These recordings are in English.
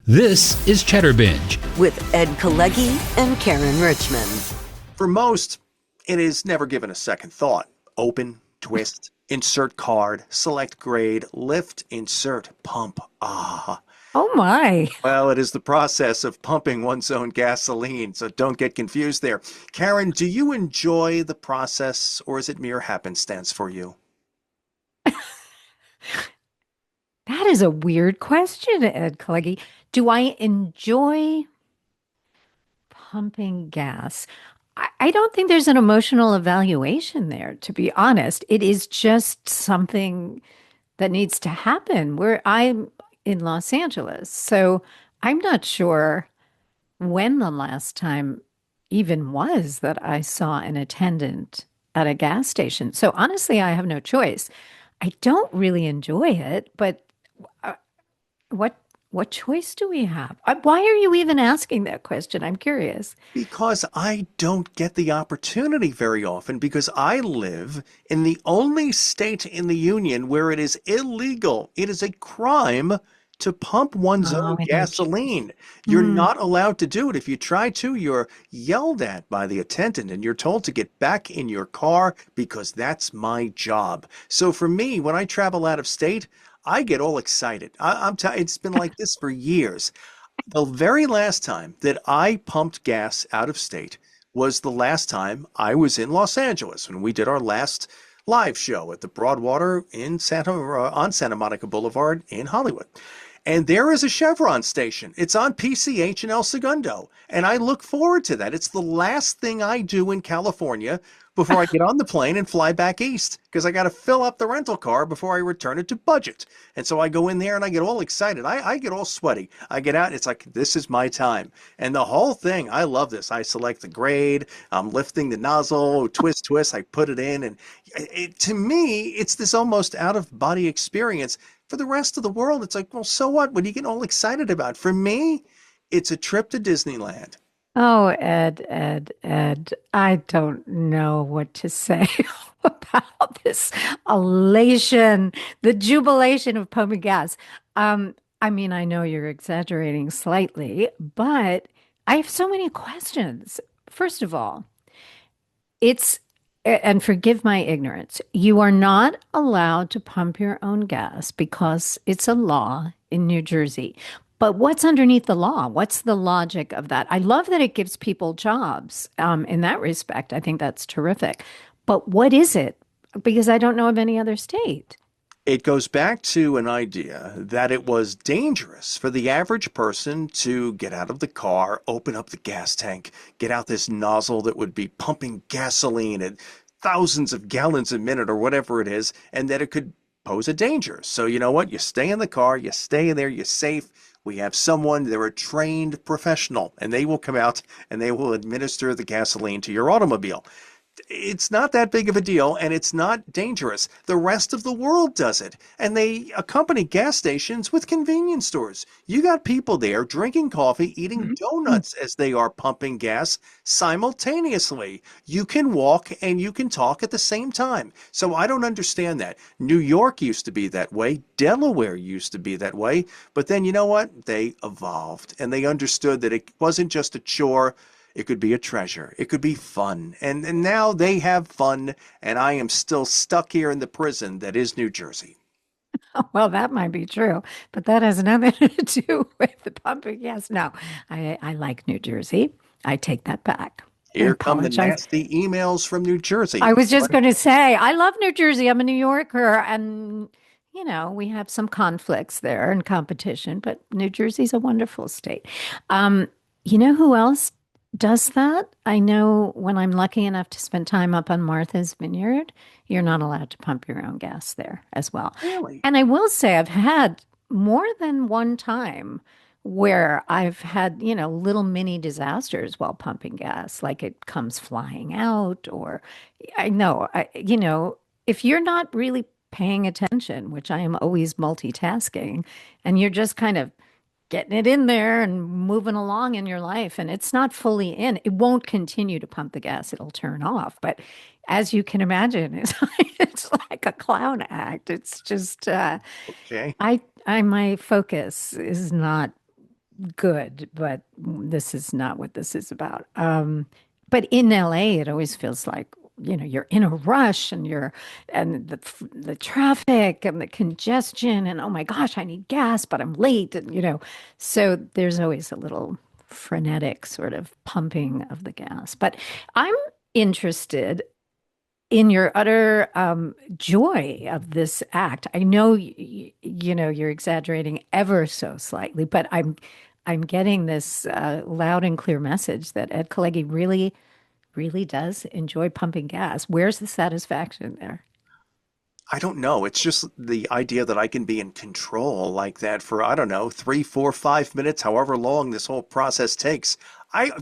This is Chatterbinge. With Kalegi and Caryn Richman. For most, it is never given a second thought. Open, twist, insert card, select grade, lift, insert, pump. Ah. Oh my. Well, it is the process of pumping one's own gasoline, so don't get confused there. Caryn, do you enjoy the process, or is it mere happenstance for you? That is a weird question, Kalegi. Do I enjoy pumping gas? I don't think there's an emotional evaluation there, to be honest. It is just something that needs to happen. Where I'm in Los Angeles, so I'm not sure when the last time even was that I saw an attendant at a gas station. So honestly, I have no choice. I don't really enjoy it, but uh, what choice do we have? Why are you even asking that question? I'm curious. Because I don't get the opportunity very often because I live in the only state in the union where it is illegal. It is a crime to pump one's own gasoline. You're not allowed to do it. If you try to, you're yelled at by the attendant and you're told to get back in your car because that's my job. So for me, when I travel out of state, I get all excited. It's been like this for years. The very last time that I pumped gas out of state was the last time I was in Los Angeles when we did our last live show at the Broadwater on Santa Monica Boulevard in Hollywood. And there is a Chevron station. It's on PCH in El Segundo. And I look forward to that. It's the last thing I do in California before I get on the plane and fly back east because I got to fill up the rental car before I return it to budget. And so I go in there and I get all excited. I get all sweaty. I get out. It's like, this is my time. And the whole thing, I love this. I select the grade. I'm lifting the nozzle, twist, twist. I put it in. And to me, it's this almost out of body experience. For the rest of the world, it's like, well, so what? What are you getting all excited about? For me, it's a trip to Disneyland. Oh, Ed, I don't know what to say about this elation, the jubilation of pumping gas. I mean, I know you're exaggerating slightly, but I have so many questions. First of all, and forgive my ignorance, you are not allowed to pump your own gas because it's a law in New Jersey. But what's underneath the law? What's the logic of that? I love that it gives people jobs in that respect. I think that's terrific. But what is it? Because I don't know of any other state. It goes back to an idea that it was dangerous for the average person to get out of the car, open up the gas tank, get out this nozzle that would be pumping gasoline at thousands of gallons a minute or whatever it is, and that it could pose a danger. So you know what? You stay in the car, you stay in there, you're safe. We have someone, they're a trained professional, and they will come out and they will administer the gasoline to your automobile. It's not that big of a deal, and it's not dangerous. The rest of the world does it, and they accompany gas stations with convenience stores. You got people there drinking coffee, eating donuts as they are pumping gas simultaneously. You can walk and you can talk at the same time. So I don't understand that. New York used to be that way. Delaware used to be that way. But then you know what? They evolved, and they understood that it wasn't just a chore. It could be a treasure. It could be fun. And now they have fun, and I am still stuck here in the prison that is New Jersey. Well, that might be true, but that has nothing to do with the pumping gas. No, I like New Jersey. I take that back. Here come the nasty emails from New Jersey. I was just going to say, I love New Jersey. I'm a New Yorker, and we have some conflicts there and competition, but New Jersey's a wonderful state. You know who else does that? I know when I'm lucky enough to spend time up on Martha's Vineyard, you're not allowed to pump your own gas there as well. Really? And I will say I've had more than one time where I've had, little mini disasters while pumping gas, like it comes flying out, or if you're not really paying attention, which I am always multitasking, and you're just kind of getting it in there and moving along in your life, and it's not fully in, it won't continue to pump the gas. It'll turn off. But as you can imagine, it's like a clown act. It's just Okay. my focus is not good, but this is not what this is about. But in LA, it always feels like, you're in a rush and the traffic and the congestion and oh my gosh, I need gas, but I'm late and so there's always a little frenetic sort of pumping of the gas. But I'm interested in your utter joy of this act. I know you're exaggerating ever so slightly, but I'm getting this loud and clear message that Ed Kalegi really, really does enjoy pumping gas. Where's the satisfaction there? I don't know. It's just the idea that I can be in control like that for, I don't know, 3, 4, 5 minutes, however long this whole process takes.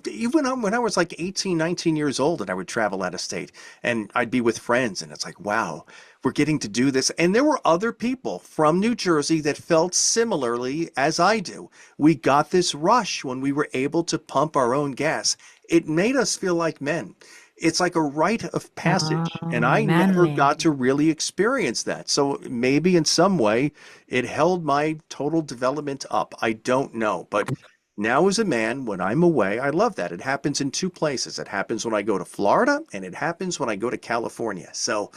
Even when I was like 18, 19 years old and I would travel out of state and I'd be with friends and it's like, wow, we're getting to do this. And there were other people from New Jersey that felt similarly as I do. We got this rush when we were able to pump our own gas. It made us feel like men. It's like a rite of passage, Oh, and I never manly. got to really experience that. So maybe in some way it held my total development up. I don't know. But now as a man, when I'm away, I love that. It happens in two places. It happens when I go to Florida, and it happens when I go to California. So,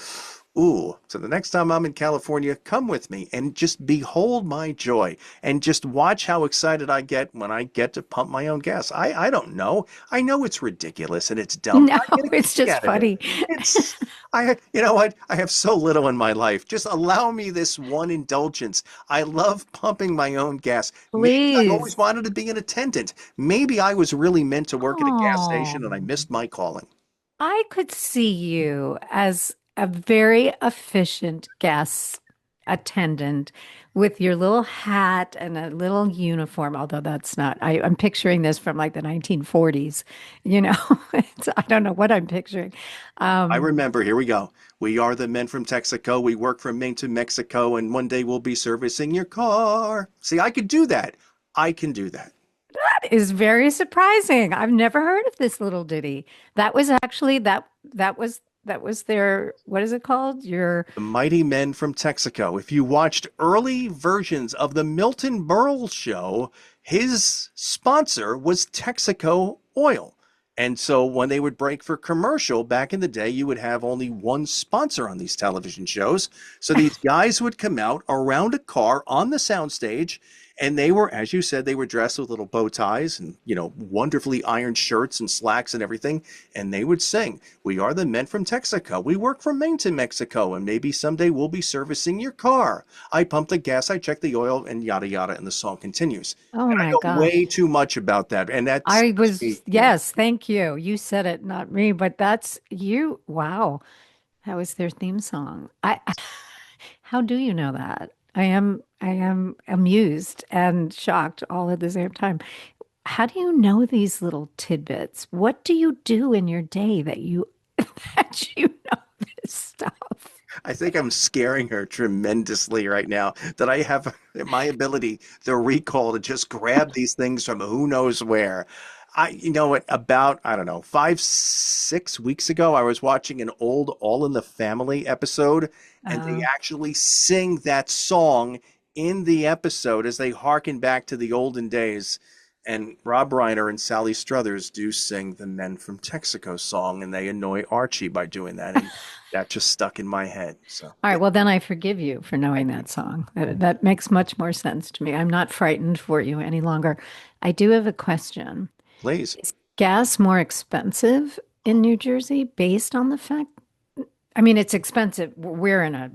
ooh, so the next time I'm in California, come with me and just behold my joy and just watch how excited I get when I get to pump my own gas. I don't know. I know it's ridiculous and it's dumb, No, but I get a it's kick just out of it. funny. It's you know what? I have so little in my life. Just allow me this one indulgence. I love pumping my own gas. Maybe I always Please. wanted to be an attendant. Maybe I was really meant to work at a gas Oh, station and I missed my calling. I could see you as a very efficient gas attendant with your little hat and a little uniform, although that's not, I'm picturing this from like the 1940s, you know, I don't know what I'm picturing. I Um, remember, here we go. We are the men from Texaco. We work from Maine to Mexico, and one day we'll be servicing your car. See, I could do that. I can do that. that is very surprising. I've never heard of this little ditty. That was actually that was their, what is it called? Your The Mighty Men from Texaco. If you watched early versions of the Milton Berle show, his sponsor was Texaco Oil. And so when they would break for commercial back in the day, you would have only one sponsor on these television shows. So these guys would come out around a car on the soundstage, and they were, as you said, they were dressed with little bow ties and, wonderfully ironed shirts and slacks and everything. And they would sing, "We are the men from Texaco. We work from Maine to Mexico, and maybe someday we'll be servicing your car. I pump the gas, I check the oil," and yada, yada. And the song continues. oh And I my know way gosh. too much about that. And that's I was, me, yes, thank you. You said it, not me, but that's you. Wow. That was their theme song. How do you know that? I am amused and shocked all at the same time. How do you know these little tidbits? What do you do in your day that you that you know this stuff? I think I'm scaring her tremendously right now that I have my ability, the recall to just grab these things from who knows where. You know what, about, I don't know, 5, 6 weeks ago, I was watching an old All in the Family episode, and they Uh, actually sing that song in the episode as they harken back to the olden days. And Rob Reiner and Sally Struthers do sing the Men from Texaco song, and they annoy Archie by doing that. And that just stuck in my head. So, all yeah, right, well then I forgive you for knowing that song. That makes much more sense to me. I'm not frightened for you any longer. I do have a question. please. Is gas more expensive in New Jersey based on the fact? I mean, it's expensive. We're in a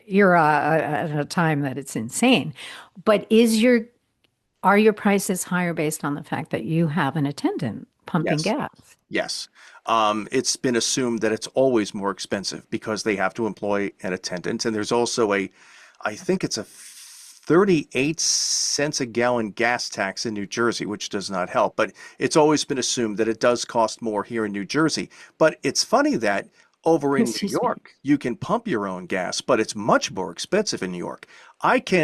era at a time that it's insane. But are your prices higher based on the fact that you have an attendant pumping Yes. gas? Yes. It's been assumed that it's always more expensive because they have to employ an attendant. And there's also I think it's a 38 cents a gallon gas tax in New Jersey, which does not help. But it's always been assumed that it does cost more here in New Jersey. But it's funny that over in New Excuse me. York, you can pump your own gas, but it's much more expensive in New York.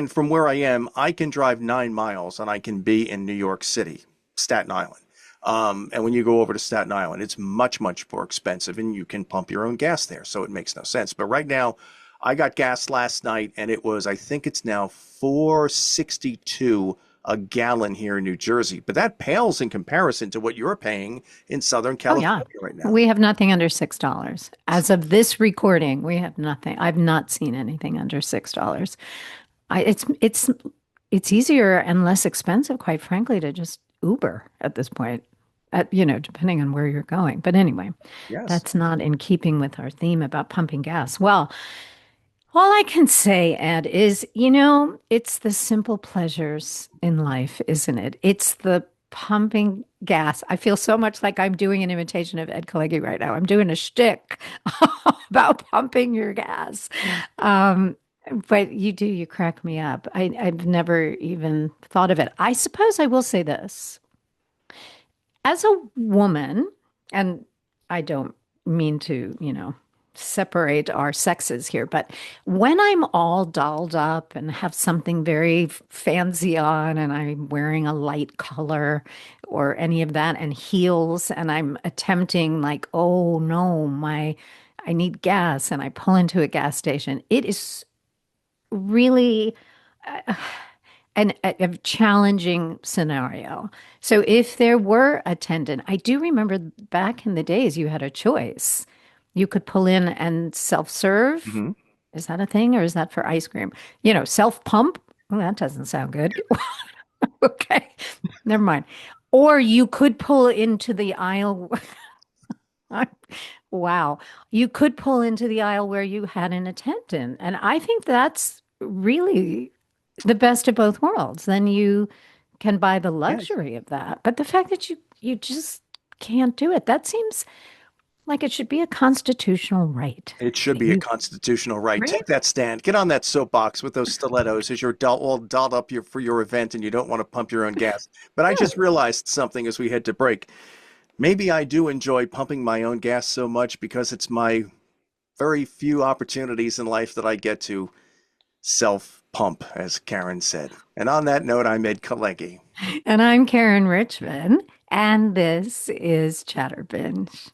From where I am, I can drive 9 miles and I can be in New York City, Staten Island. And when you go over to Staten Island, it's much, much more expensive and you can pump your own gas there. So it makes no sense. But right now, I got gas last night and it was, I think it's now 4.62 a gallon here in New Jersey, but that pales in comparison to what you're paying in Southern Oh, yeah. California right now. We have nothing under $6. As of this recording, we have nothing. I've not seen anything under $6. It's easier and less expensive, quite frankly, to just Uber at this point, depending on where you're going. But anyway, Yes. that's not in keeping with our theme about pumping gas. Well, all I can say, Ed, is, it's the simple pleasures in life, isn't it? It's the pumping gas. I feel so much like I'm doing an imitation of Ed Kalegi right now. I'm doing a shtick about pumping your gas. But you crack me up. I've never even thought of it. I suppose I will say this. As a woman, and I don't mean to, separate our sexes here, but when I'm all dolled up and have something very fancy on and I'm wearing a light color or any of that and heels and I'm attempting like, oh no, I need gas and I pull into a gas station, it is really a challenging scenario. So if there were a attendant, I do remember back in the days you had a choice. You could pull in and self-serve. Hmm. Is that a thing or is that for ice cream? Self-pump. Well, that doesn't sound good. Okay, never mind. Or you could pull into the aisle. Wow. You could pull into the aisle where you had an attendant. And I think that's really the best of both worlds. Then you can buy the Yes. luxury of that. But the fact that you just can't do it, that seems like it should be a constitutional right. It should That be a you, constitutional right. right? Take that stand. Get on that soapbox with those stilettos as you're all dolled up for your event and you don't want to pump your own gas. But I just realized something as we head to break. Maybe I do enjoy pumping my own gas so much because it's my very few opportunities in life that I get to self pump, as Karen said. And on that note, I'm Ed Kalegi. And I'm Caryn Richman, and this is Chatterbinge.